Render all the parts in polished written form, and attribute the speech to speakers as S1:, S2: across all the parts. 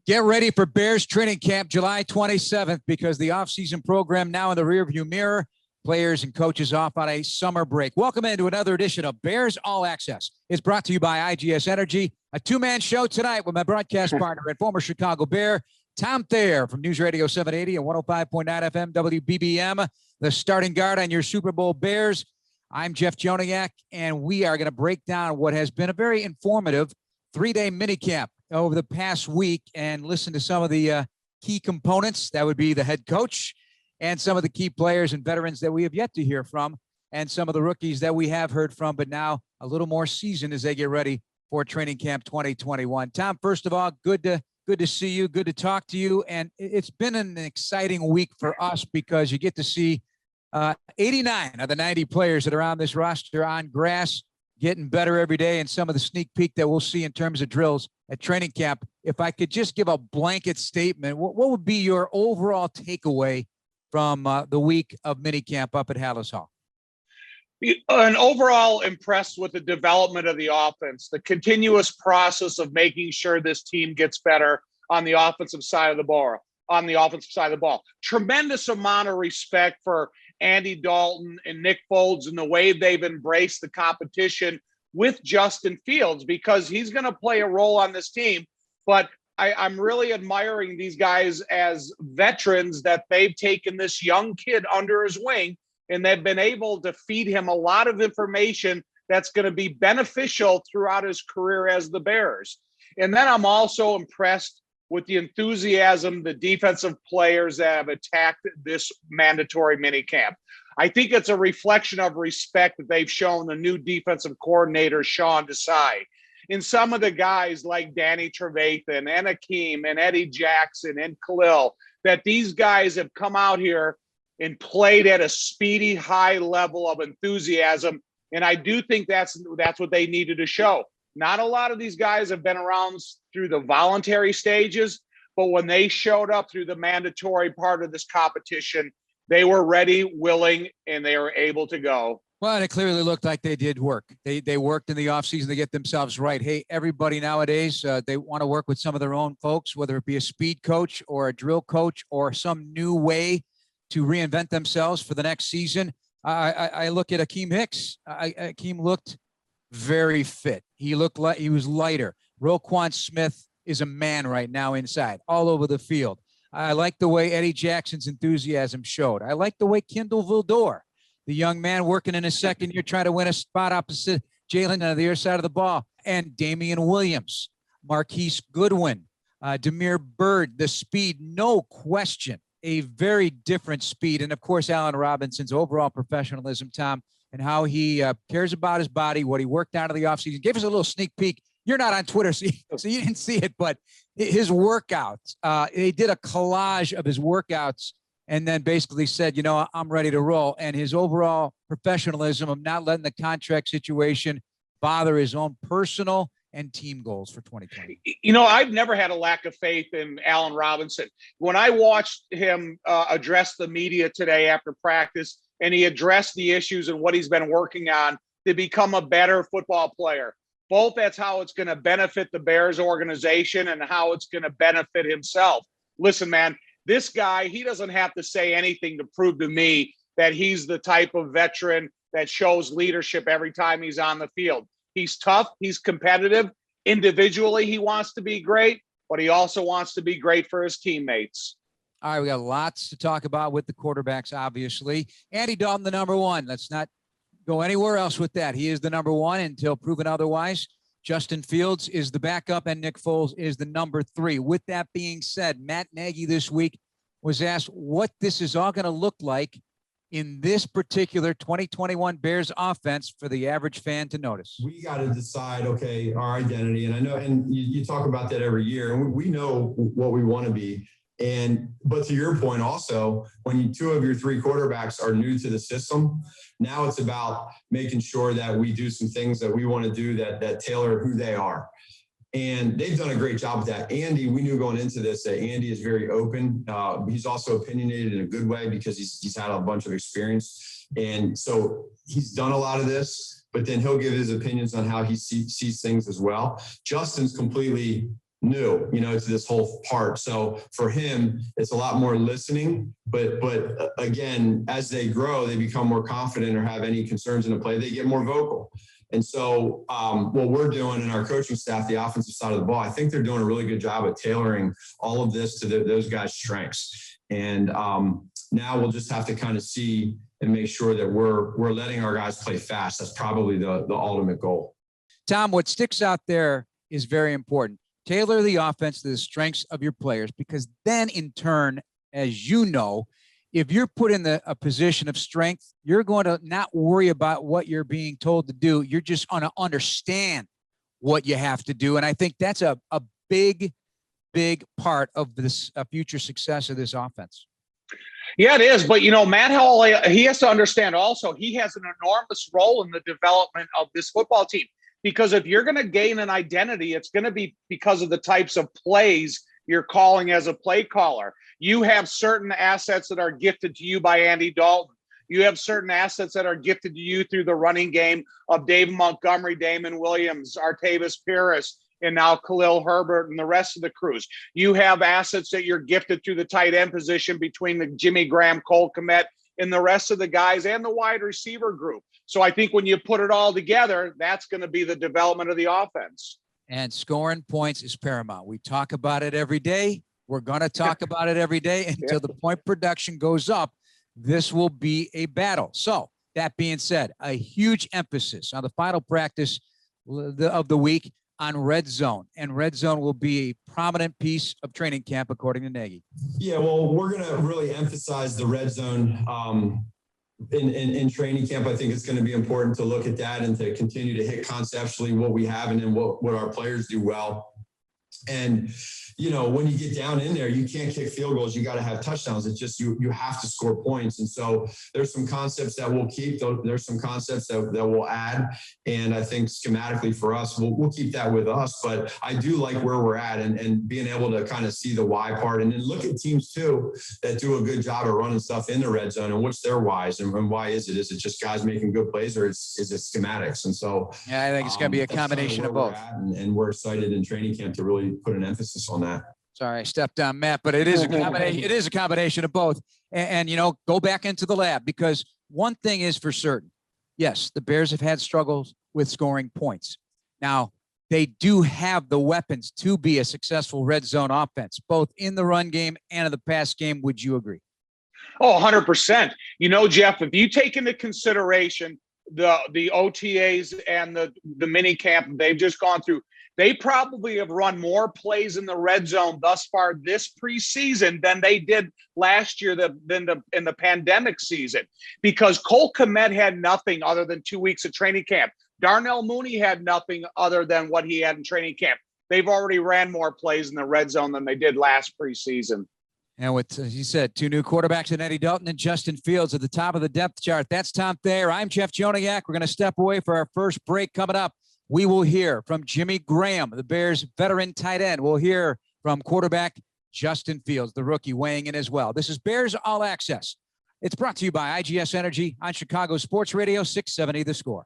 S1: Get ready for Bears training camp July 27th because the offseason program now in the rearview mirror. Players and coaches off on a summer break. Welcome into another edition of Bears All Access. It's brought to you by IGS Energy, a two-man show tonight with my broadcast partner and former Chicago Bear, Tom Thayer from News Radio 780 and 105.9 FM WBBM, the starting guard on your Super Bowl Bears. I'm Jeff Joniak, and we are going to break down what has been a very informative three-day minicamp over the past week and listen to some of the key components. That would be the head coach and some of the key players and veterans that we have yet to hear from, and some of the rookies that we have heard from, but now a little more seasoned as they get ready for training camp 2021. Tom, first of all, good to see you, good to talk to you, and it's been an exciting week for us because you get to see 89 of the 90 players that are on this roster on grass, getting better every day, and some of the sneak peek that we'll see in terms of drills at training camp. If I could just give a blanket statement, what would be your overall takeaway from the week of minicamp up at Halas Hall?
S2: And overall impressed with the development of the offense, the continuous process of making sure this team gets better on the offensive side of the ball. Tremendous amount of respect for Andy Dalton and Nick Foles and the way they've embraced the competition with Justin Fields, because he's going to play a role on this team. But I'm really admiring these guys as veterans, that they've taken this young kid under his wing and they've been able to feed him a lot of information that's going to be beneficial throughout his career as the Bears. And then I'm also impressed with the enthusiasm, the defensive players that have attacked this mandatory minicamp. I think it's a reflection of respect that they've shown the new defensive coordinator, Sean Desai. And some of the guys like Danny Trevathan and Akeem and Eddie Jackson and Khalil, that these guys have come out here and played at a speedy, high level of enthusiasm. And I do think that's what they needed to show. Not a lot of these guys have been around through the voluntary stages, but when they showed up through the mandatory part of this competition, they were ready, willing, and they were able to go.
S1: Well, and it clearly looked like they did work. They worked in the offseason to get themselves right. Hey, everybody nowadays, they want to work with some of their own folks, whether it be a speed coach or a drill coach or some new way to reinvent themselves for the next season. I look at Akeem Hicks. Akeem looked very fit. He looked like he was lighter. Roquan Smith is a man right now inside, all over the field. I like the way Eddie Jackson's enthusiasm showed. I like the way Kendall Vildor, the young man working in his second year, trying to win a spot opposite Jalen on the other side of the ball, and Damian Williams, Marquise Goodwin, Demir Bird, the speed, no question, a very different speed. And, of course, Allen Robinson's overall professionalism, Tom, and how he cares about his body, what he worked out of the offseason. Gave us a little sneak peek. You're not on Twitter, so you didn't see it, but his workouts, they did a collage of his workouts and then basically said, I'm ready to roll. And his overall professionalism of not letting the contract situation bother his own personal and team goals for 2020.
S2: I've never had a lack of faith in Allen Robinson. When I watched him address the media today after practice, and he addressed the issues and what he's been working on to become a better football player. Both that's how it's going to benefit the Bears organization and how it's going to benefit himself. Listen, man, this guy, he doesn't have to say anything to prove to me that he's the type of veteran that shows leadership every time he's on the field. He's tough. He's competitive. Individually, he wants to be great, but he also wants to be great for his teammates.
S1: All right, we got lots to talk about with the quarterbacks, obviously. Andy Dalton, the number one. Let's not go anywhere else with that. He is the number one until proven otherwise. Justin Fields is the backup, and Nick Foles is the number three. With that being said, Matt Nagy this week was asked what this is all going to look like in this particular 2021 Bears offense for the average fan to notice.
S3: We got to decide, okay, our identity. And I know, and you talk about that every year, and we know what we want to be. But to your point also, when two of your three quarterbacks are new to the system, now it's about making sure that we do some things that we want to do that tailor who they are. And they've done a great job with that. Andy, we knew going into this that Andy is very open. He's also opinionated in a good way because he's had a bunch of experience. And so he's done a lot of this, but then he'll give his opinions on how he sees things as well. Justin's completely new, to this whole part. So for him, it's a lot more listening, but again, as they grow, they become more confident or have any concerns in the play, they get more vocal. And so what we're doing in our coaching staff, the offensive side of the ball, I think they're doing a really good job of tailoring all of this to those guys' strengths. And now we'll just have to kind of see and make sure that we're letting our guys play fast. That's probably the ultimate goal.
S1: Tom, what sticks out there is very important. Tailor the offense to the strengths of your players, because then in turn, as you know, if you're put in a position of strength, you're going to not worry about what you're being told to do. You're just going to understand what you have to do. And I think that's a big part of this future success of this offense.
S2: Yeah, it is. But, Matt Hall, he has to understand also, he has an enormous role in the development of this football team. Because if you're going to gain an identity, it's going to be because of the types of plays you're calling as a play caller. You have certain assets that are gifted to you by Andy Dalton. You have certain assets that are gifted to you through the running game of Dave Montgomery, Damon Williams, Artavis Pierce, and now Khalil Herbert and the rest of the crews. You have assets that you're gifted through the tight end position between the Jimmy Graham, Cole Kmet, and the rest of the guys and the wide receiver group. So I think when you put it all together, that's going to be the development of the offense.
S1: And scoring points is paramount. We talk about it every day. We're going to talk about it every day until the point production goes up. This will be a battle. So that being said, a huge emphasis on the final practice of the week on red zone. And red zone will be a prominent piece of training camp, according to Nagy.
S3: Yeah, well, we're going to really emphasize the red zone in training camp. I think it's going to be important to look at that and to continue to hit conceptually what we have and then what our players do well. And, when you get down in there, you can't kick field goals. You got to have touchdowns. It's just you have to score points. And so there's some concepts that we'll keep. There's some concepts that we'll add. And I think schematically for us, we'll keep that with us. But I do like where we're at and being able to kind of see the why part. And then look at teams, too, that do a good job of running stuff in the red zone. And what's their whys? And why is it? Is it just guys making good plays, or is it schematics? And so
S1: yeah, I think it's going to be a combination of both.
S3: And we're excited in training camp to really put an emphasis on that.
S1: Sorry, I stepped on Matt, but it is a combination. It is a combination of both. And go back into the lab, because one thing is for certain. Yes, the Bears have had struggles with scoring points. Now, they do have the weapons to be a successful red zone offense, both in the run game and in the pass game. Would you agree?
S2: Oh, 100%. Jeff, if you take into consideration the OTAs and the mini camp they've just gone through, they probably have run more plays in the red zone thus far this preseason than they did last year in the pandemic season, because Cole Kmet had nothing other than 2 weeks of training camp. Darnell Mooney had nothing other than what he had in training camp. They've already ran more plays in the red zone than they did last preseason.
S1: And with, as you said, two new quarterbacks in Eddie Dalton and Justin Fields at the top of the depth chart. That's Tom Thayer. I'm Jeff Joniak. We're going to step away for our first break. Coming up, we will hear from Jimmy Graham, the Bears' veteran tight end. We'll hear from quarterback Justin Fields, the rookie, weighing in as well. This is Bears All Access. It's brought to you by IGS Energy on Chicago Sports Radio 670 The Score.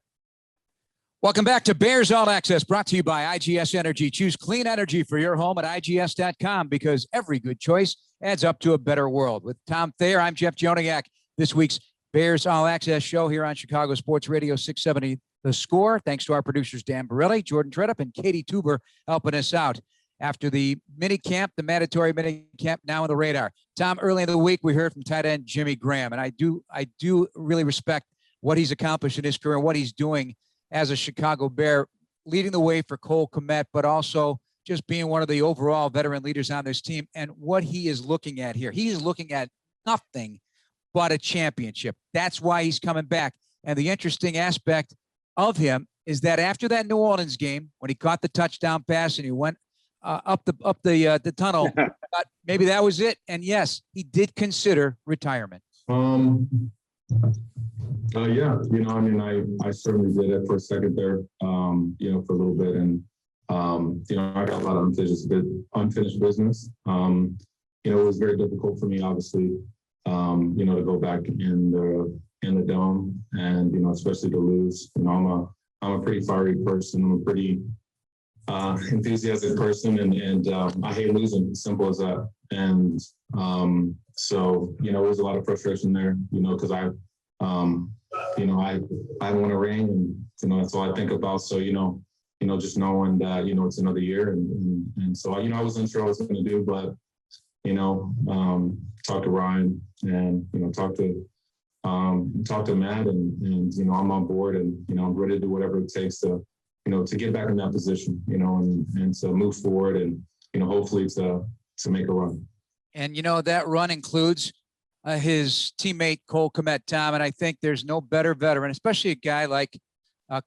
S1: Welcome back to Bears All Access, brought to you by IGS Energy. Choose clean energy for your home at IGS.com, because every good choice adds up to a better world. With Tom Thayer, I'm Jeff Joniak. This week's Bears All Access show here on Chicago Sports Radio 670 The Score. Thanks to our producers, Dan Borelli, Jordan Tredup, and Katie Tuber helping us out. After the minicamp, the mandatory minicamp, now on the radar. Tom, early in the week, we heard from tight end Jimmy Graham, and I do really respect what he's accomplished in his career and what he's doing as a Chicago Bear, leading the way for Cole Kmet, but also just being one of the overall veteran leaders on this team. And what he is looking at here, he is looking at nothing but a championship. That's why he's coming back. And the interesting aspect of him is that after that New Orleans game, when he caught the touchdown pass and he went up the tunnel, thought maybe that was it. And yes, he did consider retirement.
S4: Yeah, I certainly did it for a second there, for a little bit. And, I got a lot of unfinished business. It was very difficult for me, obviously, to go back in the dome and, especially to lose. I'm a pretty fiery person. I'm a pretty enthusiastic person, and I hate losing. Simple as that. And so, you know, there's a lot of frustration there, you know, because I haven't won a ring, and you know that's all I think about. So you know, just knowing that it's another year, and so I was unsure what I was going to do, but talk to Ryan, and talk to Matt, and I'm on board, and I'm ready to do whatever it takes to get back in that position, and to move forward, and hopefully to make a run.
S1: And that run includes his teammate Cole Kmet, Tom, and I think there's no better veteran, especially a guy like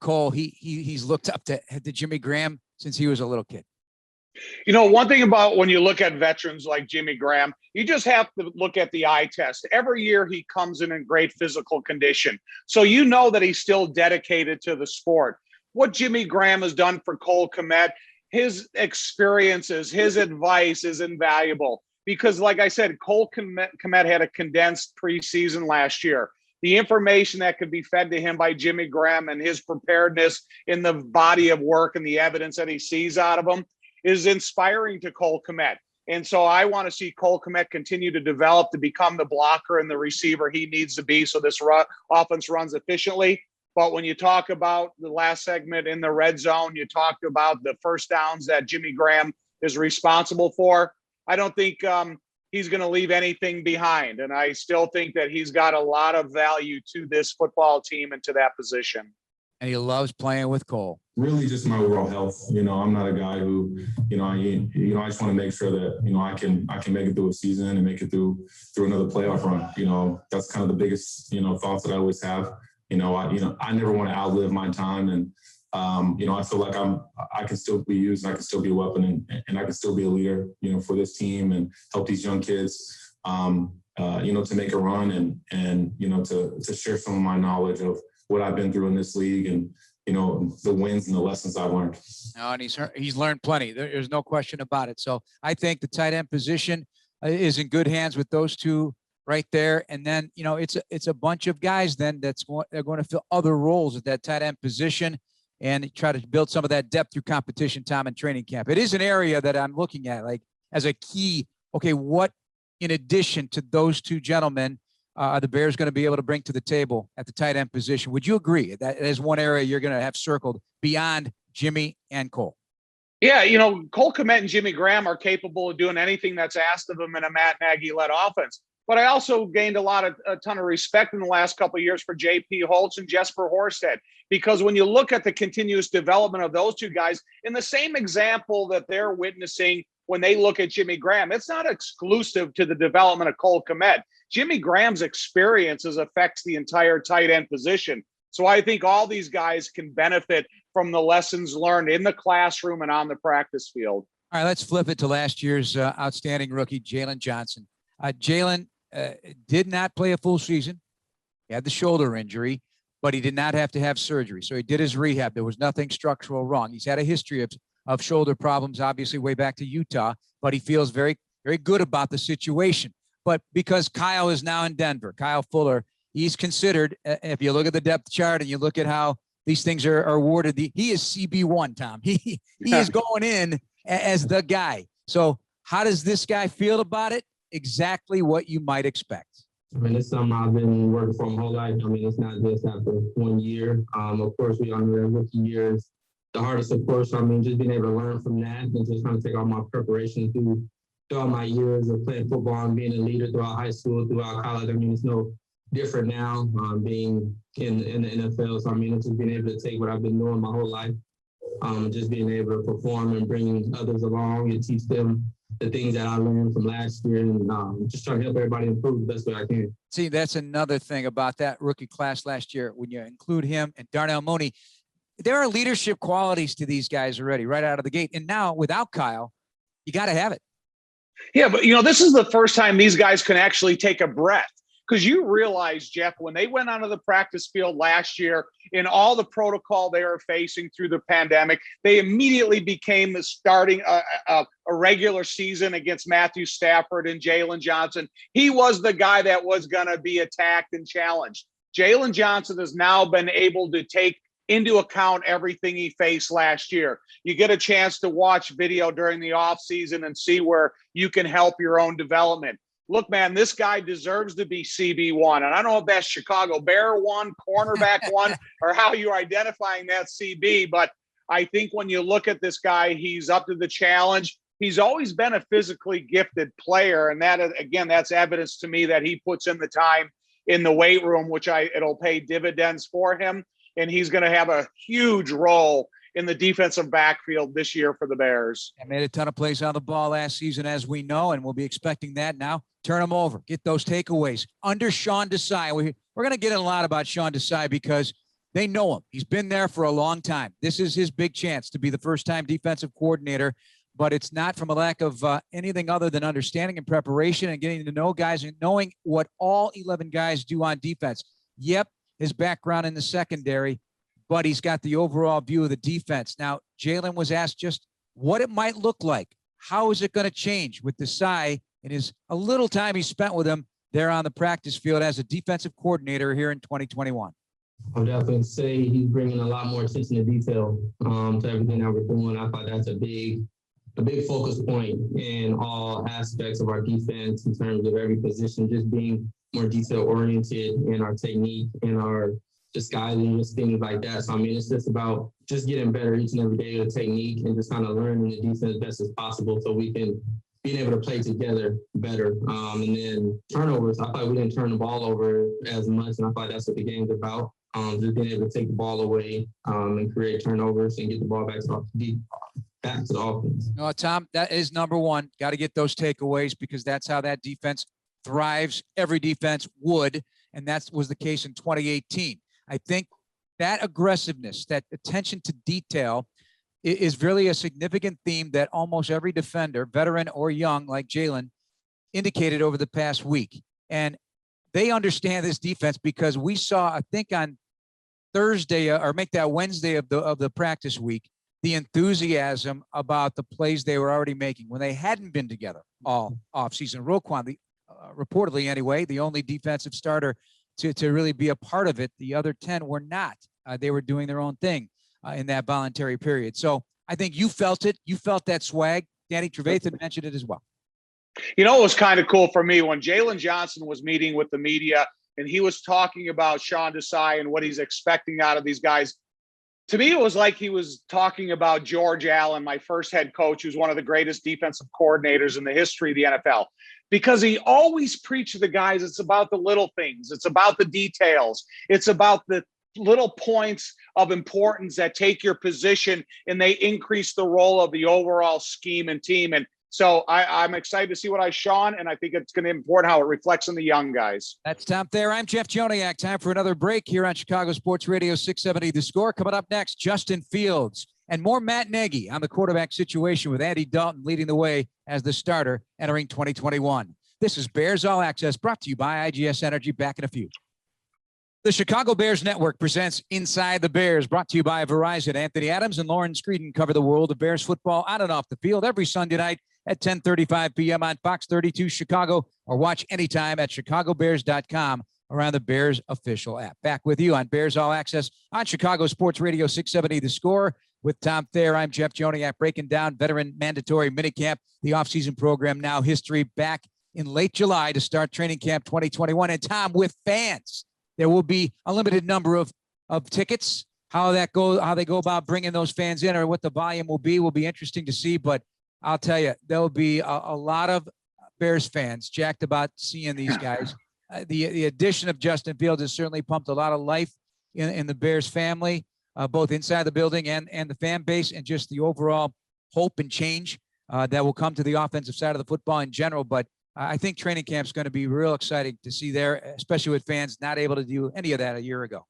S1: Cole. He's looked up to Jimmy Graham since he was a little kid.
S2: One thing about when you look at veterans like Jimmy Graham, you just have to look at the eye test. Every year he comes in great physical condition. So that he's still dedicated to the sport. What Jimmy Graham has done for Cole Kmet, his experiences, his advice is invaluable. Because like I said, Cole Kmet had a condensed preseason last year. The information that could be fed to him by Jimmy Graham and his preparedness in the body of work and the evidence that he sees out of him is inspiring to Cole Kmet. And so I want to see Cole Kmet continue to develop to become the blocker and the receiver he needs to be so this offense runs efficiently. But when you talk about the last segment in the red zone, you talked about the first downs that Jimmy Graham is responsible for. I don't think he's going to leave anything behind. And I still think that he's got a lot of value to this football team and to that position.
S1: And he loves playing with Cole.
S4: Really just my overall health. I'm not a guy who, I just want to make sure that, I can make it through a season and make it through another playoff run. That's kind of the biggest, thoughts that I always have. I never want to outlive my time. And, I feel like I can still be used, and I can still be a weapon, and I can still be a leader, for this team and help these young kids, to make a run and to share some of my knowledge of what I've been through in this league, and, the wins and the lessons I've learned.
S1: No, and he's learned plenty. There's no question about it. So I think the tight end position is in good hands with those two right there. And then, it's a bunch of guys then they're going to fill other roles at that tight end position and try to build some of that depth through competition time and training camp. It is an area that I'm looking at like as a key. Okay, what in addition to those two gentlemen are the Bears going to be able to bring to the table at the tight end position? Would you agree that is one area you're going to have circled beyond Jimmy and Cole?
S2: Yeah, Cole Kmet and Jimmy Graham are capable of doing anything that's asked of them in a Matt Nagy-led offense. But I also gained a ton of respect in the last couple of years for J.P. Holtz and Jesper Horsted, because when you look at the continuous development of those two guys, in the same example that they're witnessing when they look at Jimmy Graham, it's not exclusive to the development of Cole Kmet. Jimmy Graham's experiences affects the entire tight end position. So I think all these guys can benefit from the lessons learned in the classroom and on the practice field.
S1: All right, let's flip it to last year's outstanding rookie, Jalen Johnson. Jalen did not play a full season. He had the shoulder injury, but he did not have to have surgery. So he did his rehab. There was nothing structural wrong. He's had a history of shoulder problems, obviously way back to Utah, but he feels very, very good about the situation. But because Kyle is now in Denver, Kyle Fuller, he's considered, if you look at the depth chart and you look at how these things are awarded, he is CB1, Tom. He is going in as the guy. So how does this guy feel about it? Exactly what you might expect.
S5: I mean, it's something I've been working for my whole life. I mean, it's not just after 1 year. Of course, we on the rookie years. The hardest, of course, just being able to learn from that and just trying to take all my preparation throughout my years of playing football and being a leader throughout high school, throughout college. I mean, it's no different now being in the NFL. So, it's just being able to take what I've been doing my whole life, just being able to perform and bring others along and teach them the things that I learned from last year, and just trying to help everybody improve the best way I can.
S1: See, that's another thing about that rookie class last year. When you include him and Darnell Mooney, there are leadership qualities to these guys already right out of the gate. And now without Kyle, you got to have it.
S2: Yeah, but this is the first time these guys can actually take a breath. Because you realize, Jeff, when they went onto the practice field last year in all the protocol they were facing through the pandemic, they immediately became starting a regular season against Matthew Stafford and Jalen Johnson. He was the guy that was going to be attacked and challenged. Jalen Johnson has now been able to take into account everything he faced last year. You get a chance to watch video during the offseason and see where you can help your own development. Look, man, this guy deserves to be CB1. And I don't know if that's Chicago Bear 1, cornerback 1, or how you're identifying that CB. But I think when you look at this guy, he's up to the challenge. He's always been a physically gifted player. And that, again, that's evidence to me that he puts in the time in the weight room, which it'll pay dividends for him. And he's going to have a huge role in the defensive backfield this year for the Bears.
S1: I made a ton of plays on the ball last season, as we know, and we'll be expecting that now. Turn them over. Get those takeaways. Under Sean Desai, we're going to get a lot about Sean Desai because they know him. He's been there for a long time. This is his big chance to be the first-time defensive coordinator, but it's not from a lack of anything other than understanding and preparation and getting to know guys and knowing what all 11 guys do on defense. Yep, his background in the secondary, but he's got the overall view of the defense. Now, Jalen was asked just what it might look like. How is it going to change with Desai in his a little time he spent with him there on the practice field as a defensive coordinator here in 2021?
S5: I'll definitely say he's bringing a lot more attention to detail to everything that we're doing. I thought that's a big focus point in all aspects of our defense in terms of every position, just being more detail oriented in our technique and our disguising, just things like that. So, I mean, it's just about just getting better each and every day with the technique and just kind of learning the defense best as possible so we can be able to play together better. And then turnovers, I thought we didn't turn the ball over as much, and I thought that's what the game's about. Just being able to take the ball away and create turnovers and get the ball back to the offense.
S1: No, Tom, that is number one. Got to get those takeaways because that's how that defense thrives. Every defense would, and that was the case in 2018. I think that aggressiveness, that attention to detail is really a significant theme that almost every defender, veteran or young, like Jalen, indicated over the past week. And they understand this defense because we saw, I think on Thursday or make that Wednesday of the practice week, the enthusiasm about the plays they were already making when they hadn't been together all offseason. Roquan, reportedly anyway, the only defensive starter to really be a part of it. The other 10 were not. They were doing their own thing in that voluntary period. So I think you felt it. You felt that swag. Danny Trevathan mentioned it as well.
S2: You know, it was kind of cool for me when Jalen Johnson was meeting with the media and he was talking about Sean Desai and what he's expecting out of these guys. To me, it was like he was talking about George Allen, my first head coach, who's one of the greatest defensive coordinators in the history of the NFL, because he always preached to the guys, it's about the little things. It's about the details. It's about the little points of importance that take your position and they increase the role of the overall scheme and team. And so I'm excited to see what I Sean, and I think it's going to be important how it reflects on the young guys.
S1: That's Tom Thayer. I'm Jeff Joniak. Time for another break here on Chicago Sports Radio 670 The Score. Coming up next, Justin Fields and more Matt Nagy on the quarterback situation with Andy Dalton leading the way as the starter entering 2021. This is Bears All Access brought to you by IGS Energy. Back in a few. The Chicago Bears Network presents Inside the Bears, brought to you by Verizon. Anthony Adams and Lauren Screeden cover the world of Bears football on and off the field every Sunday night at 10:35 p.m. on Fox 32 Chicago, or watch anytime at chicagobears.com or on the Bears official app. Back with you on Bears All Access on Chicago Sports Radio 670 The Score with Tom Thayer. I'm Jeff Joniak, breaking down veteran mandatory minicamp, the offseason program now history, back in late July to start training camp 2021. And Tom, with fans, there will be a limited number of tickets. How they go about bringing those fans in, or what the volume will be interesting to see. But I'll tell you, there will be a lot of Bears fans jacked about seeing these guys. The addition of Justin Fields has certainly pumped a lot of life in the Bears family, both inside the building and the fan base, and just the overall hope and change that will come to the offensive side of the football in general. But I think training camp is going to be real exciting to see there, especially with fans not able to do any of that a year ago.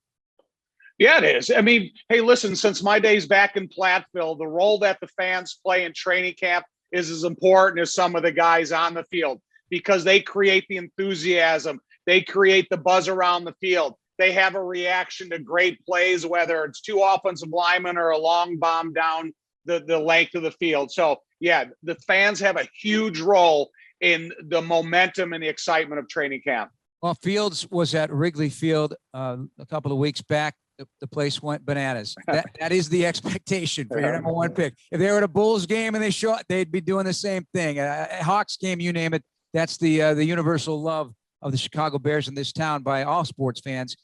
S2: Yeah, it is. I mean, hey, listen, since my days back in Platteville, the role that the fans play in training camp is as important as some of the guys on the field, because they create the enthusiasm. They create the buzz around the field. They have a reaction to great plays, whether it's two offensive linemen or a long bomb down the length of the field. So, yeah, the fans have a huge role in the momentum and the excitement of training camp.
S1: Well, Fields was at Wrigley Field a couple of weeks back. the place went bananas. That is the expectation for your number 1 pick. If they were at a Bulls game and they show it, they'd be doing the same thing. Hawks game, you name it. That's the universal love of the Chicago Bears in this town by all sports fans.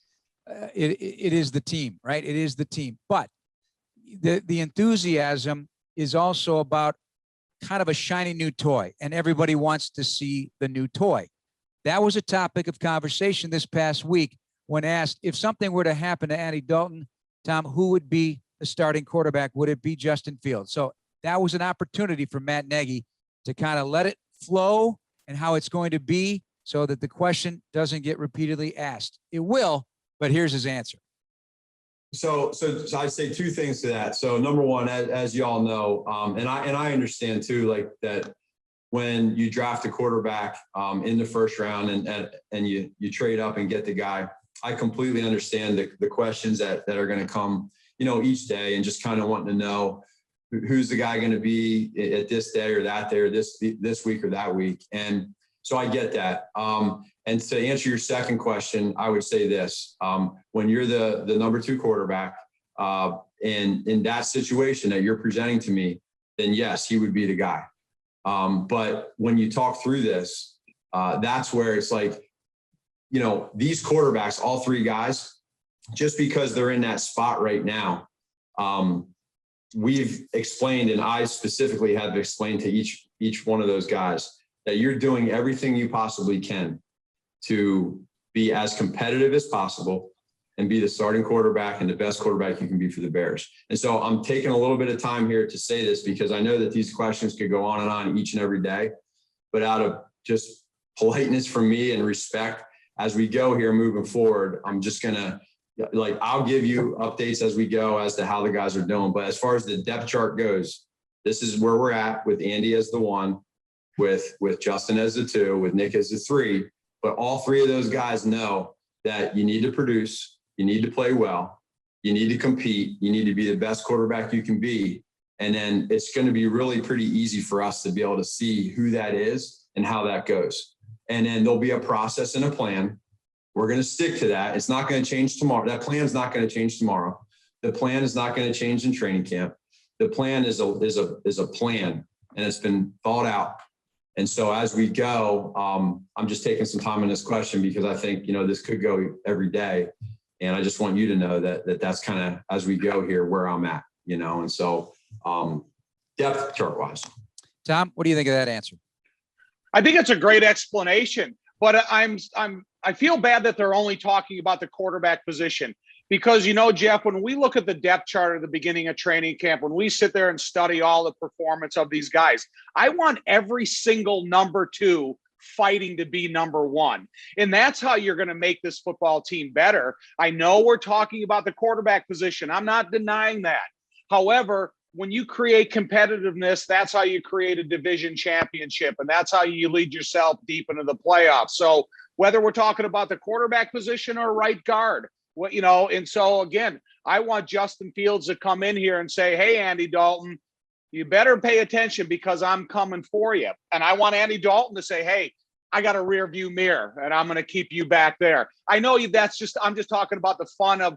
S1: It is the team, right? It is the team. But the enthusiasm is also about kind of a shiny new toy, and everybody wants to see the new toy. That was a topic of conversation this past week when asked if something were to happen to Andy Dalton, Tom, who would be the starting quarterback? Would it be Justin Fields? So that was an opportunity for Matt Nagy to kind of let it flow and how it's going to be so that the question doesn't get repeatedly asked. It will, but here's his answer.
S3: So I'd say 2 things to that. So number 1, as you all know, and I understand too, like that when you draft a quarterback in the first round and you trade up and get the guy, I completely understand the questions that are going to come, each day, and just kind of wanting to know who's the guy going to be at this day or that day or this week or that week. And so I get that. And to answer your second question, I would say this: when you're the number 2 quarterback, and in that situation that you're presenting to me, then yes, he would be the guy. But when you talk through this, that's where it's like, these quarterbacks, all 3 guys, just because they're in that spot right now, we've explained, and I specifically have explained to each one of those guys that you're doing everything you possibly can to be as competitive as possible and be the starting quarterback and the best quarterback you can be for the Bears. And so I'm taking a little bit of time here to say this because I know that these questions could go on and on each and every day, but out of just politeness from me and respect, as we go here moving forward, I'm just going to, I'll give you updates as we go as to how the guys are doing. But as far as the depth chart goes, this is where we're at with Andy as the 1, with Justin as the 2, with Nick as the 3. But all 3 of those guys know that you need to produce, you need to play well, you need to compete, you need to be the best quarterback you can be. And then it's going to be really pretty easy for us to be able to see who that is and how that goes. And then there'll be a process and a plan. We're going to stick to that. It's not going to change tomorrow. That plan is not going to change tomorrow. The plan is not going to change in training camp. The plan is a plan, and it's been thought out. And so as we go, I'm just taking some time on this question because I think, this could go every day. And I just want you to know that's kind of, as we go here, where I'm at, and so depth chart wise.
S1: Tom, what do you think of that answer?
S2: I think it's a great explanation, but I feel bad that they're only talking about the quarterback position because, Jeff, when we look at the depth chart at the beginning of training camp, when we sit there and study all the performance of these guys, I want every single number 2 fighting to be number 1. And that's how you're going to make this football team better. I know we're talking about the quarterback position. I'm not denying that. However, when you create competitiveness, that's how you create a division championship, and that's how you lead yourself deep into the playoffs. So whether we're talking about the quarterback position or right guard, and so again, I want Justin Fields to come in here and say, hey, Andy Dalton, you better pay attention because I'm coming for you. And I want Andy Dalton to say, hey, I got a rear view mirror and I'm going to keep you back there. I know I'm just talking about the fun of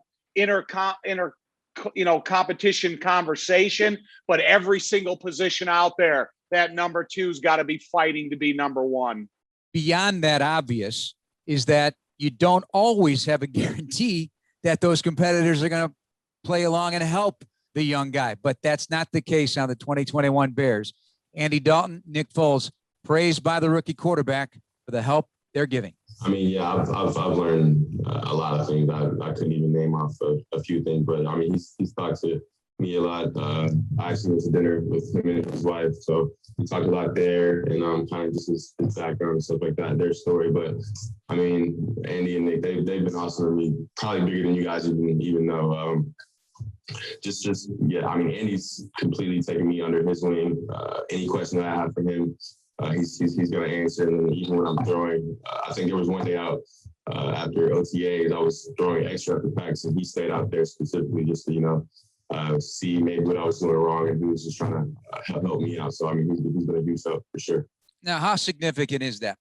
S2: competition conversation, but every single position out there, that number 2's got to be fighting to be number 1.
S1: Beyond that obvious is that you don't always have a guarantee that those competitors are going to play along and help the young guy, but that's not the case on the 2021 Bears. Andy Dalton, Nick Foles, praised by the rookie quarterback for the help they're giving.
S4: I mean, yeah, I've learned a lot of things. I couldn't even name off a few things, but I mean, he's talked to me a lot. I actually went to dinner with him and his wife, so we talked a lot there, and kind of just his background and stuff like that, their story. But I mean, Andy and Nick, they've been awesome to me, probably bigger than you guys even know. Yeah. I mean, Andy's completely taken me under his wing. Any question that I have for him, he's going to answer. And then even when I'm throwing, I think there was one day out after OTAs, I was throwing extra after practice, and he stayed out there specifically just to, see maybe what I was doing wrong, and he was just trying to help me out. So, I mean, he's going to do so for sure.
S1: Now, how significant is that?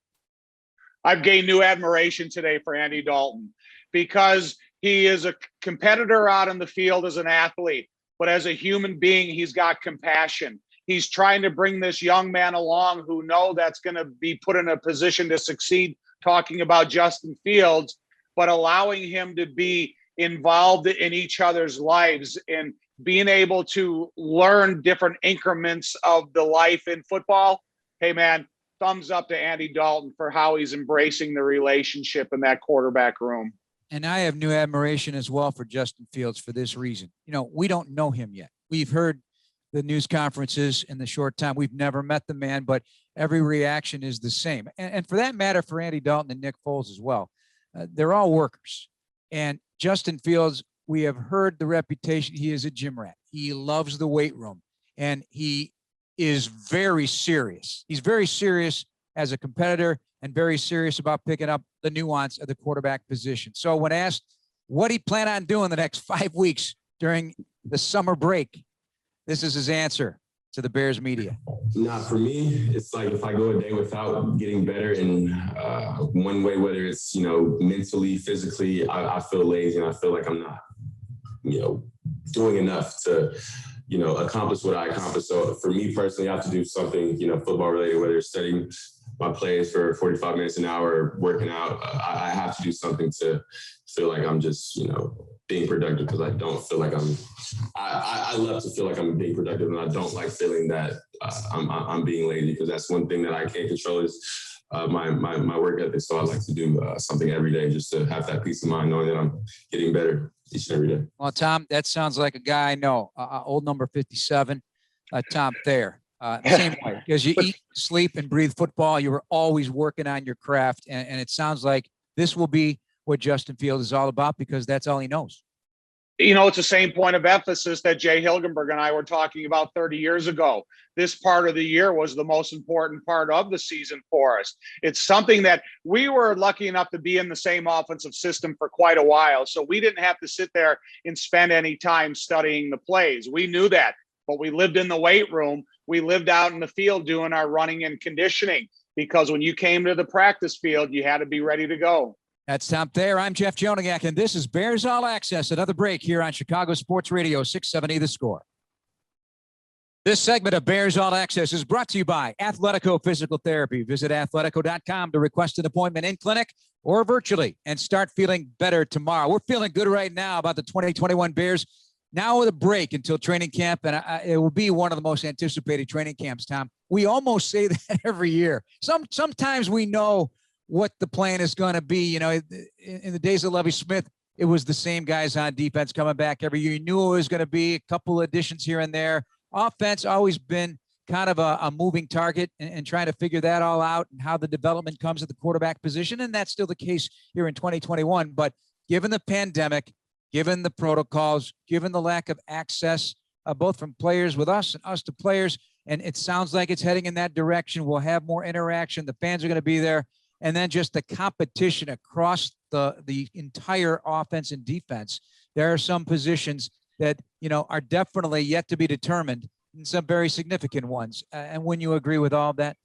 S2: I've gained new admiration today for Andy Dalton because He is a competitor out in the field as an athlete, but as a human being, he's got compassion. He's trying to bring this young man along who know that's going to be put in a position to succeed, talking about Justin Fields, but allowing him to be involved in each other's lives and being able to learn different increments of the life in football. Hey, man, thumbs up to Andy Dalton for how he's embracing the relationship in that quarterback room.
S1: And I have new admiration as well for Justin Fields for this reason. You know, we don't know him yet. We've heard the news conferences in the short time. We've never met the man, but every reaction is the same. And for that matter, for Andy Dalton and Nick Foles as well, they're all workers. And Justin Fields, we have heard the reputation. He is a gym rat. He loves the weight room, and he is very serious. He's very serious as a competitor and very serious about picking up the nuance of the quarterback position. So when asked what he planned on doing the next 5 weeks during the summer break, this is his answer to the Bears media.
S6: Nah, for me, it's like if I go a day without getting better in one way, whether it's, mentally, physically, I feel lazy and I feel like I'm not, doing enough to, accomplish what I accomplished. So for me personally, I have to do something, football related, whether it's studying my plays for 45 minutes an hour, working out. I have to do something to feel like I'm just, being productive, because I don't feel like I love to feel like I'm being productive, and I don't like feeling that I'm being lazy, because that's one thing that I can't control is my work ethic. So I like to do something every day just to have that peace of mind, knowing that I'm getting better each and every day.
S1: Well, Tom, that sounds like a guy I know, old number 57, Tom Thayer. Same way, because you eat, sleep, and breathe football. You were always working on your craft, and it sounds like this will be what Justin Fields is all about, because that's all he knows.
S2: It's the same point of emphasis that Jay Hilgenberg and I were talking about 30 years ago. This part of the year was the most important part of the season for us. It's something that we were lucky enough to be in the same offensive system for quite a while, so we didn't have to sit there and spend any time studying the plays. We knew that, but we lived in the weight room. We lived out in the field doing our running and conditioning, because when you came to the practice field, you had to be ready to go.
S1: That's Tom Thayer. I'm Jeff Joniak, and this is Bears All Access. Another break here on Chicago Sports Radio 670 The Score. This segment of Bears All Access is brought to you by Athletico Physical Therapy. Visit athletico.com to request an appointment in clinic or virtually and start feeling better tomorrow. We're feeling good right now about the 2021 Bears. Now with a break until training camp, and it will be one of the most anticipated training camps, Tom. We almost say that every year. Sometimes we know what the plan is going to be. In the days of Lovie Smith, it was the same guys on defense coming back every year. You knew it was going to be a couple of additions here and there. Offense always been kind of a moving target, and trying to figure that all out and how the development comes at the quarterback position. And that's still the case here in 2021. But given the pandemic, given the protocols, given the lack of access, both from players with us and us to players, and it sounds like it's heading in that direction. We'll have more interaction. The fans are going to be there. And then just the competition across the entire offense and defense. There are some positions that, are definitely yet to be determined, and some very significant ones. And when you agree with all of that?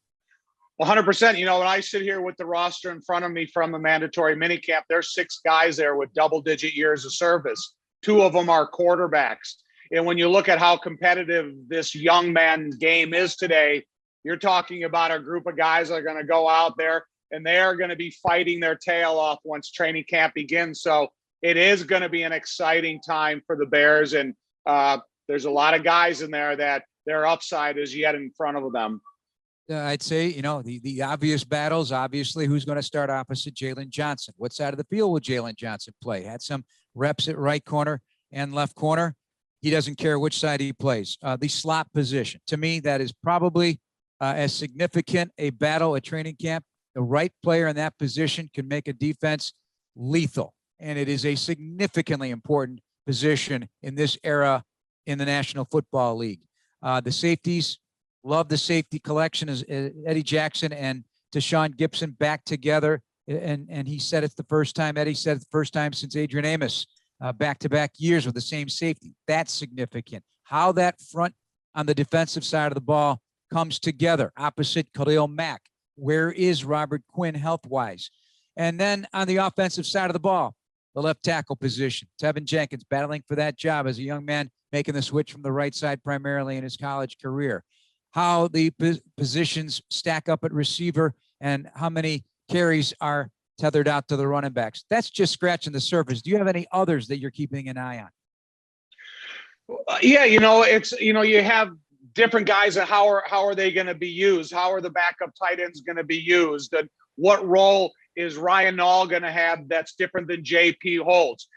S2: 100%. When I sit here with the roster in front of me from the mandatory minicamp, there's 6 guys there with double-digit years of service. 2 of them are quarterbacks. And when you look at how competitive this young man's game is today, you're talking about a group of guys that are going to go out there, and they are going to be fighting their tail off once training camp begins. So it is going to be an exciting time for the Bears. And there's a lot of guys in there that their upside is yet in front of them.
S1: I'd say, the obvious battles, obviously, who's going to start opposite Jalen Johnson? What side of the field will Jalen Johnson play? Had some reps at right corner and left corner. He doesn't care which side he plays. The slot position, to me, that is probably as significant a battle at training camp. The right player in that position can make a defense lethal, and it is a significantly important position in this era in the National Football League. The safeties, love the safety collection, as Eddie Jackson and Deshaun Gibson back together, and he said it's the first time, Eddie said it's the first time since Adrian Amos, back-to-back years with the same safety. That's significant. How that front on the defensive side of the ball comes together opposite Khalil Mack. Where is Robert Quinn health-wise? And then on the offensive side of the ball, the left tackle position. Tevin Jenkins battling for that job as a young man, making the switch from the right side primarily in his college career. How the positions stack up at receiver and how many carries are tethered out to the running backs. That's just scratching the surface. Do you have any others that you're keeping an eye on?
S2: Yeah, you have different guys and how are they going to be used? How are the backup tight ends going to be used? And what role is Ryan Nall going to have that's different than JP Holtz?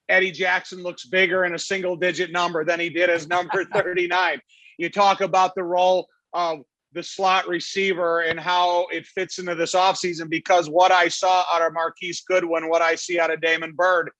S2: Eddie Jackson looks bigger in a single-digit number than he did as number 39. You talk about the role of the slot receiver and how it fits into this offseason, because what I saw out of Marquise Goodwin, what I see out of Damon Byrd,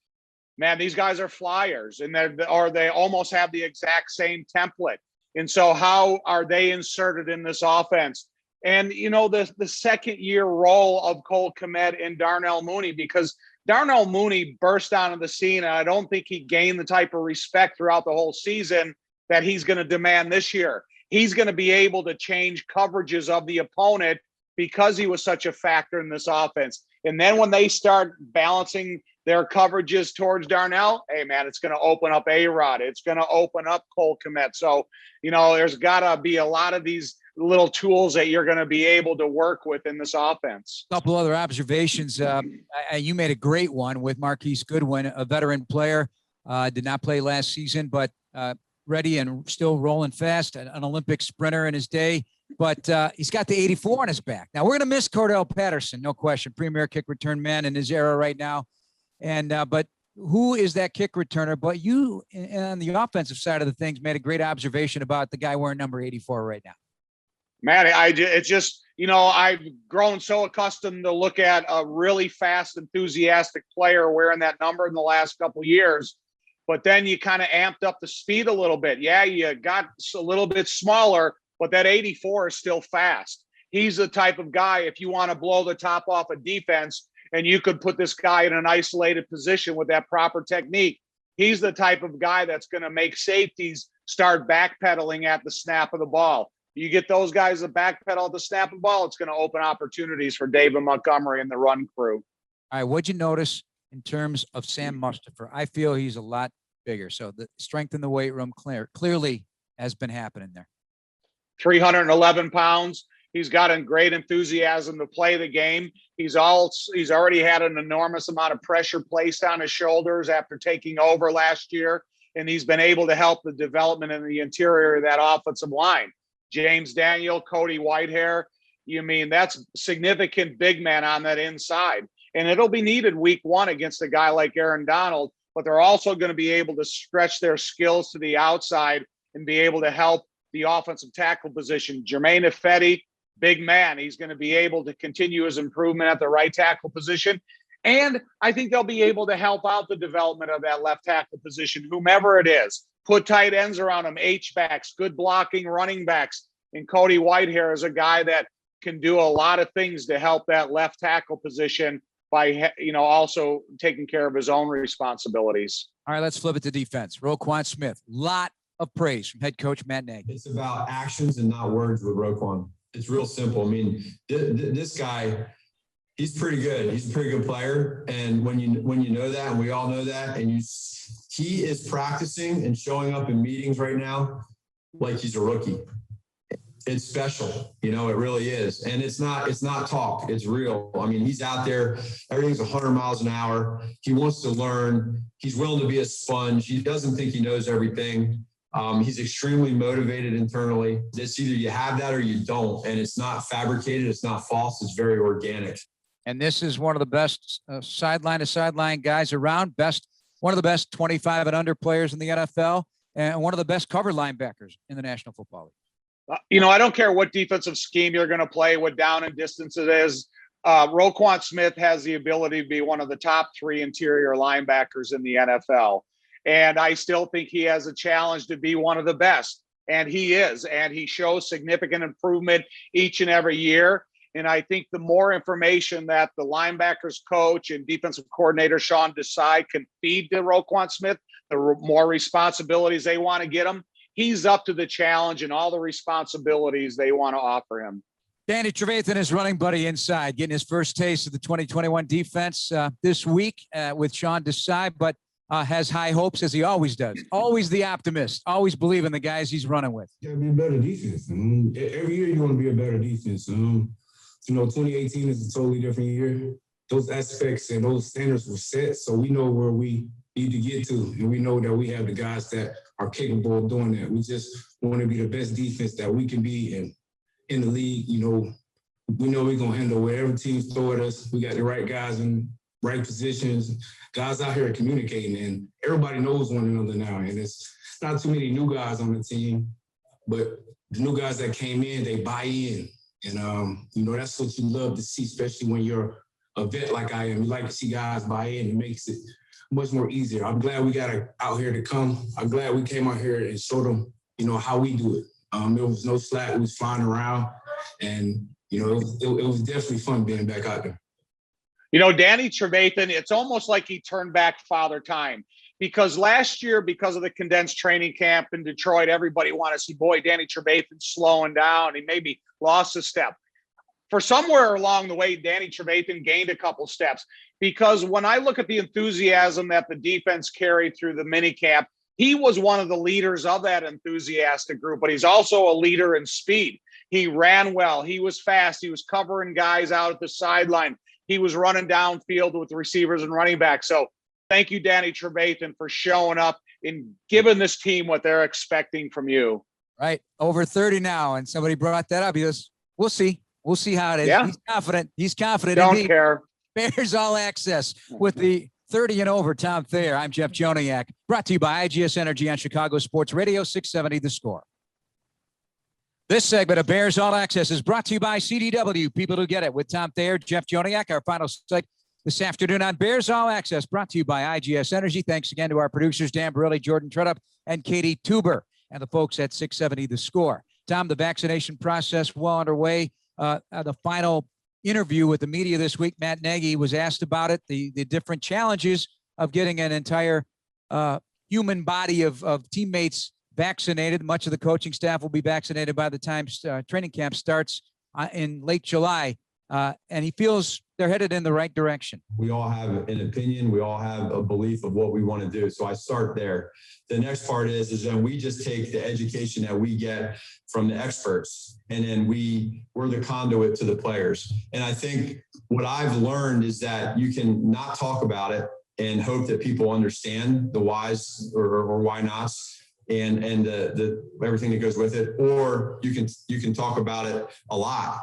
S2: man, these guys are flyers, and they almost have the exact same template. And so how are they inserted in this offense? And, the second-year role of Cole Kmet and Darnell Mooney, because Darnell Mooney burst onto the scene, and I don't think he gained the type of respect throughout the whole season that he's going to demand this year. He's going to be able to change coverages of the opponent because he was such a factor in this offense. And then when they start balancing their coverages towards Darnell, hey, man, it's going to open up A-Rod. It's going to open up Cole Kmet. So, there's got to be a lot of these little tools that you're going to be able to work with in this offense.
S1: A couple other observations. You made a great one with Marquise Goodwin, a veteran player, did not play last season, but ready and still rolling fast, an Olympic sprinter in his day, but he's got the 84 on his back. Now, we're going to miss Cordell Patterson, no question, premier kick return man in his era right now. And but who is that kick returner? But you, on the offensive side of the things, made a great observation about the guy wearing number 84 right now.
S2: Man, it's just, I've grown so accustomed to look at a really fast, enthusiastic player wearing that number in the last couple of years. But then you kind of amped up the speed a little bit. Yeah, you got a little bit smaller, but that 84 is still fast. He's the type of guy, if you want to blow the top off a defense and you could put this guy in an isolated position with that proper technique, he's the type of guy that's going to make safeties start backpedaling at the snap of the ball. You get those guys that backpedal at the snap of the ball, it's going to open opportunities for David Montgomery and the run crew.
S1: All right, what'd you notice in terms of Sam Mustafer? I feel he's a lot bigger. So the strength in the weight room clearly has been happening there.
S2: 311 pounds. He's got a great enthusiasm to play the game. He's already had an enormous amount of pressure placed on his shoulders after taking over last year, and he's been able to help the development in the interior of that offensive line. James Daniel, Cody Whitehair, that's significant big man on that inside. And it'll be needed week one against a guy like Aaron Donald, but they're also going to be able to stretch their skills to the outside and be able to help the offensive tackle position. Jermaine Ifedi, big man. He's going to be able to continue his improvement at the right tackle position. And I think they'll be able to help out the development of that left tackle position, whomever it is. Put tight ends around them, H-backs, good blocking running backs. And Cody Whitehair is a guy that can do a lot of things to help that left tackle position by, also taking care of his own responsibilities.
S1: All right, let's flip it to defense. Roquan Smith, lot of praise from head coach Matt Nagy.
S3: It's about actions and not words with Roquan. It's real simple. I mean, this guy, he's pretty good. He's a pretty good player. And when you know that, and we all know that, and he is practicing and showing up in meetings right now like he's a rookie. It's special, it really is. And it's not talk, it's real. I mean, he's out there, everything's 100 miles an hour. He wants to learn. He's willing to be a sponge. He doesn't think he knows everything. He's extremely motivated internally. It's either you have that or you don't. And it's not fabricated. It's not false. It's very organic.
S1: And this is one of the best sideline to sideline guys around. One of the best 25 and under players in the NFL, and one of the best cover linebackers in the National Football League.
S2: I don't care what defensive scheme you're going to play, what down and distance it is. Roquan Smith has the ability to be one of the top 3 interior linebackers in the NFL. And I still think he has a challenge to be one of the best. And he is. And he shows significant improvement each and every year. And I think the more information that the linebackers coach and defensive coordinator Sean Desai can feed to Roquan Smith, the more responsibilities they want to get him, he's up to the challenge and all the responsibilities they want to offer him.
S1: Danny Trevathan is running buddy inside, getting his first taste of the 2021 defense this week with Sean Desai, but has high hopes as he always does. Always the optimist, always believe in the guys he's running with.
S7: You gotta be a better defense. Every year you want to be a better defense. 2018 is a totally different year. Those aspects and those standards were set, so we know where we need to get to, and we know that we have the guys that are capable of doing that. We just want to be the best defense that we can be in the league. We know we're gonna handle whatever teams throw at us. We got the right guys in right positions, guys out here communicating, and everybody knows one another now. And it's not too many new guys on the team, but the new guys that came in, they buy in. And, that's what you love to see, especially when you're a vet like I am. You like to see guys buy in. It makes it much more easier. I'm glad we got out here to come. I'm glad we came out here and showed them, how we do it. There was no slack. We was flying around. And, it was definitely fun being back out there.
S2: Danny Trevathan, it's almost like he turned back Father Time, because last year, because of the condensed training camp in Detroit, everybody wanted to see, boy, Danny Trevathan slowing down. He maybe lost a step. For somewhere along the way, Danny Trevathan gained a couple steps, because when I look at the enthusiasm that the defense carried through the minicamp, he was one of the leaders of that enthusiastic group, but he's also a leader in speed. He ran well. He was fast. He was covering guys out at the sideline. He was running downfield with the receivers and running backs. So thank you, Danny Trevathan, for showing up and giving this team what they're expecting from you.
S1: Right. Over 30 now. And somebody brought that up. He goes, we'll see. We'll see how it is.
S2: Yeah.
S1: He's confident. He's confident.
S2: Don't
S1: indeed.
S2: care.
S1: Bears All Access with the 30 and over Tom Thayer. I'm Jeff Joniak. Brought to you by IGS Energy on Chicago Sports Radio 670 The Score. This segment of Bears All Access is brought to you by CDW, People Who Get It, with Tom Thayer, Jeff Joniak. Our final segment this afternoon on Bears All Access, brought to you by IGS Energy. Thanks again to our producers, Dan Barilli, Jordan Tredup, and Katie Tuber, and the folks at 670 The Score. Tom, the vaccination process well underway. The final interview with the media this week, Matt Nagy was asked about it, the different challenges of getting an entire human body of teammates vaccinated. Much of the coaching staff will be vaccinated by the time training camp starts in late July. And he feels they're headed in the right direction.
S3: We all have an opinion. We all have a belief of what we want to do. So I start there. The next part is that we just take the education that we get from the experts, and then we're the conduit to the players. And I think what I've learned is that you can not talk about it and hope that people understand the whys or why nots and the everything that goes with it, or you can talk about it a lot.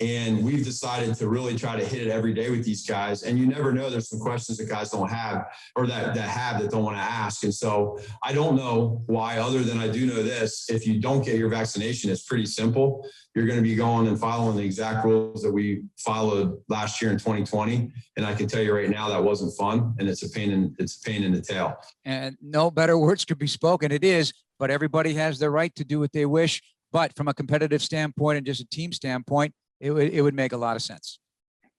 S3: And we've decided to really try to hit it every day with these guys. And you never know, there's some questions that guys don't have, or that don't want to ask. And so I don't know why, other than I do know this: if you don't get your vaccination, it's pretty simple. You're going to be going and following the exact rules that we followed last year in 2020. And I can tell you right now, that wasn't fun. And it's a pain in the tail. And
S1: no better words could be spoken. It is, but everybody has the right to do what they wish. But from a competitive standpoint and just a team standpoint, it would make a lot of sense.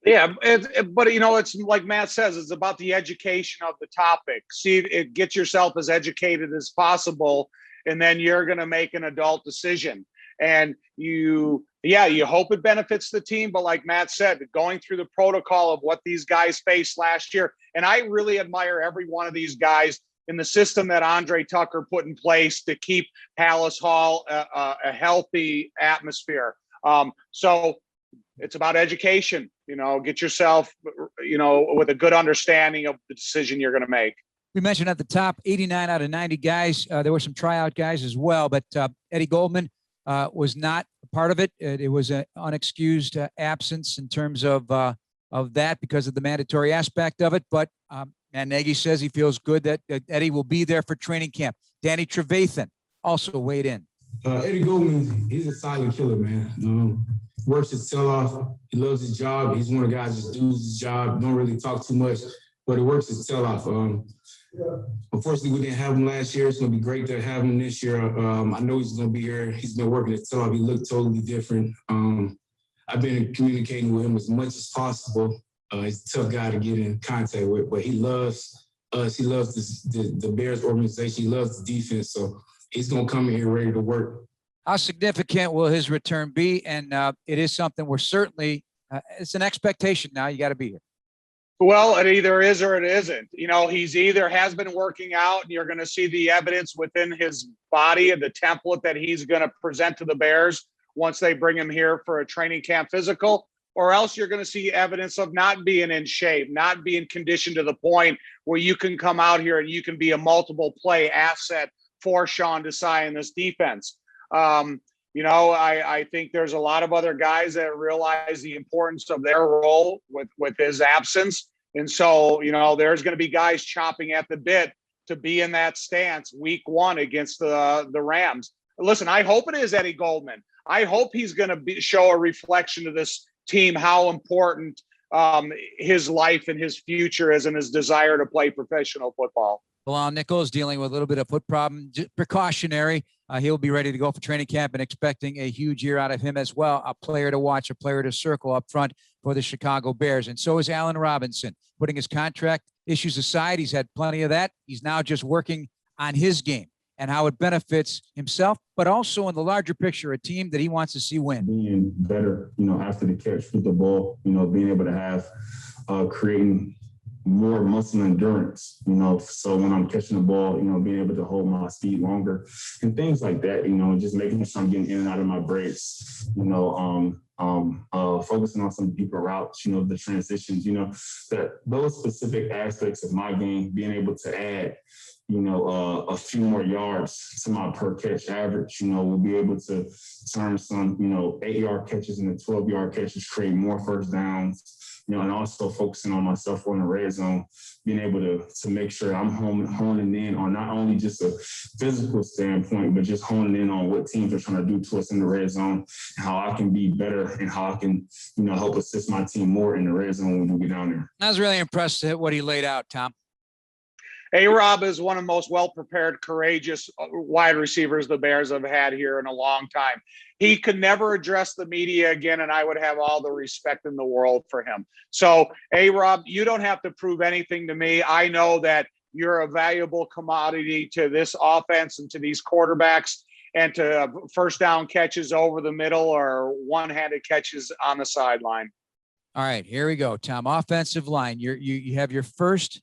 S2: Yeah, but it's like Matt says, it's about the education of the topic. Get yourself as educated as possible, and then you're going to make an adult decision. And you hope it benefits the team, but like Matt said, going through the protocol of what these guys faced last year, and I really admire every one of these guys in the system that Andre Tucker put in place to keep Halas Hall a healthy atmosphere. So it's about education, get yourself, with a good understanding of the decision you're going to make.
S1: We mentioned at the top, 89 out of 90 guys. There were some tryout guys as well, but Eddie Goldman was not a part of it. It was an unexcused absence in terms of that because of the mandatory aspect of it. But Matt Nagy says he feels good that Eddie will be there for training camp. Danny Trevathan also weighed in.
S7: Eddie Goldman, he's a silent killer, man. Works his tail off. He loves his job. He's one of the guys that just does his job. Don't really talk too much, but he works his tail off. Unfortunately, we didn't have him last year. It's going to be great to have him this year. I know he's going to be here. He's been working his tail off. He looked totally different. I've been communicating with him as much as possible. He's a tough guy to get in contact with, but he loves us. He loves the Bears organization. He loves the defense. So he's going to come in here ready to work.
S1: How significant will his return be? And it is something we're certainly, it's an expectation now. You got to be here.
S2: Well, it either is or it isn't. You know, he's either has been working out and you're going to see the evidence within his body and the template that he's going to present to the Bears once they bring him here for a training camp physical, or else you're going to see evidence of not being in shape, not being conditioned to the point where you can come out here and you can be a multiple play asset for Sean Desai in this defense. You know, I think there's a lot of other guys that realize the importance of their role with his absence. And so, you know, there's going to be guys chomping at the bit to be in that stance week one against the Rams. Listen, I hope it is Eddie Goldman. I hope he's going to show a reflection to this team how important his life and his future is and his desire to play professional football.
S1: Bilal Nichols dealing with a little bit of foot problem, precautionary. He'll be ready to go for training camp and expecting a huge year out of him as well. A player to watch, a player to circle up front for the Chicago Bears. And so is Allen Robinson. Putting his contract issues aside, he's had plenty of that. He's now just working on his game and how it benefits himself, but also in the larger picture, a team that he wants to see win.
S4: Being better, you know, after the catch with the ball, you know, being able to have creating more muscle endurance, you know, so when I'm catching the ball, you know, being able to hold my speed longer and things like that, you know, just making sure I'm getting in and out of my breaks, you know, focusing on some deeper routes, you know, the transitions, you know, that those specific aspects of my game, being able to add, you know, a few more yards to my per catch average, you know, we'll be able to turn some, you know, 8-yard catches into 12-yard catches, create more first downs, you know, and also focusing on myself on the red zone, being able to make sure I'm honing in on not only just a physical standpoint, but just honing in on what teams are trying to do to us in the red zone and how I can be better and how I can, you know, help assist my team more in the red zone when we get down there.
S1: I was really impressed at what he laid out, Tom.
S2: A-Rob is one of the most well-prepared, courageous wide receivers the Bears have had here in a long time. He could never address the media again, and I would have all the respect in the world for him. So, A-Rob, you don't have to prove anything to me. I know that you're a valuable commodity to this offense and to these quarterbacks and to first down catches over the middle or one-handed catches on the sideline.
S1: All right, here we go, Tom. Offensive line. You have your first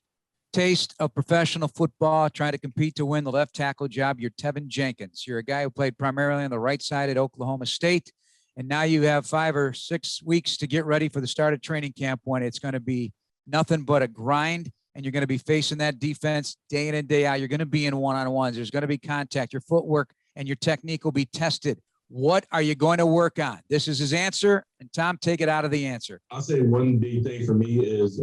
S1: taste of professional football, trying to compete to win the left tackle job. You're Tevin Jenkins. You're a guy who played primarily on the right side at Oklahoma State. And now you have 5 or 6 weeks to get ready for the start of training camp when it's going to be nothing but a grind. And you're going to be facing that defense day in and day out. You're going to be in one-on-ones. There's going to be contact. Your footwork and your technique will be tested. What are you going to work on? This is his answer. And Tom, take it out of the answer.
S7: I'll say one big thing for me is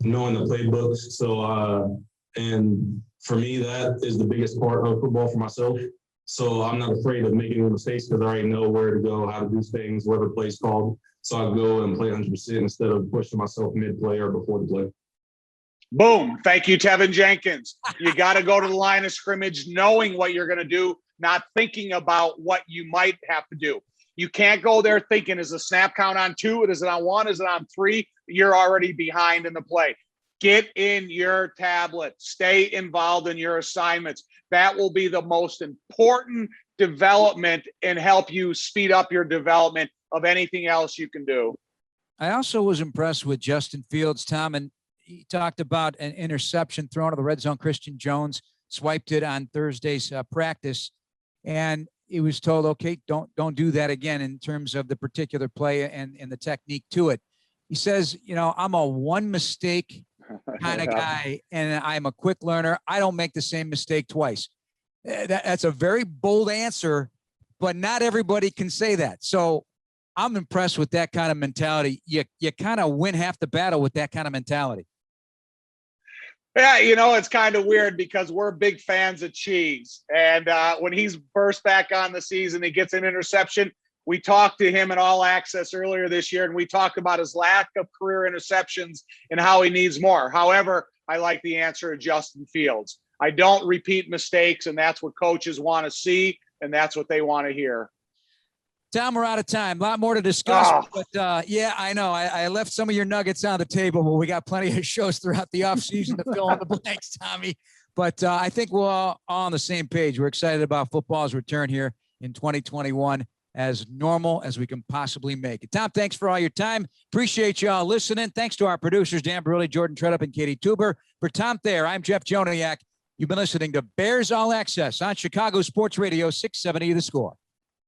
S7: knowing the playbooks. So, and for me, that is the biggest part of football for myself. So I'm not afraid of making any mistakes because I already know where to go, how to do things, whatever play's called. So I go and play 100% instead of pushing myself mid-play or before the play.
S2: Boom. Thank you, Tevin Jenkins. You got to go to the line of scrimmage knowing what you're going to do, not thinking about what you might have to do. You can't go there thinking, is the snap count on 2? Is it on 1? Is it on 3? You're already behind in the play. Get in your tablet. Stay involved in your assignments. That will be the most important development and help you speed up your development of anything else you can do.
S1: I also was impressed with Justin Fields, Tom, and he talked about an interception thrown to the red zone. Christian Jones swiped it on Thursday's practice, and he was told, okay, don't do that again in terms of the particular play and the technique to it. He says, you know, I'm a one mistake kind of guy, and I'm a quick learner. I don't make the same mistake twice. That's a very bold answer, but not everybody can say that. So I'm impressed with that kind of mentality. You kind of win half the battle with that kind of mentality.
S2: Yeah, you know, it's kind of weird because we're big fans of Cheese. And when he's burst back on the season, he gets an interception. We talked to him in All Access earlier this year, and we talked about his lack of career interceptions and how he needs more. However, I like the answer of Justin Fields. I don't repeat mistakes, and that's what coaches want to see, and that's what they want to hear.
S1: Tom, we're out of time. A lot more to discuss, but yeah, I know. I left some of your nuggets on the table, but we got plenty of shows throughout the offseason to fill in the blanks, Tommy. But I think we're all on the same page. We're excited about football's return here in 2021 as normal as we can possibly make it. Tom, thanks for all your time. Appreciate y'all listening. Thanks to our producers, Dan Barilli, Jordan Tredup, and Katie Tuber. For Tom Thayer, I'm Jeff Joniak. You've been listening to Bears All Access on Chicago Sports Radio 670 The Score.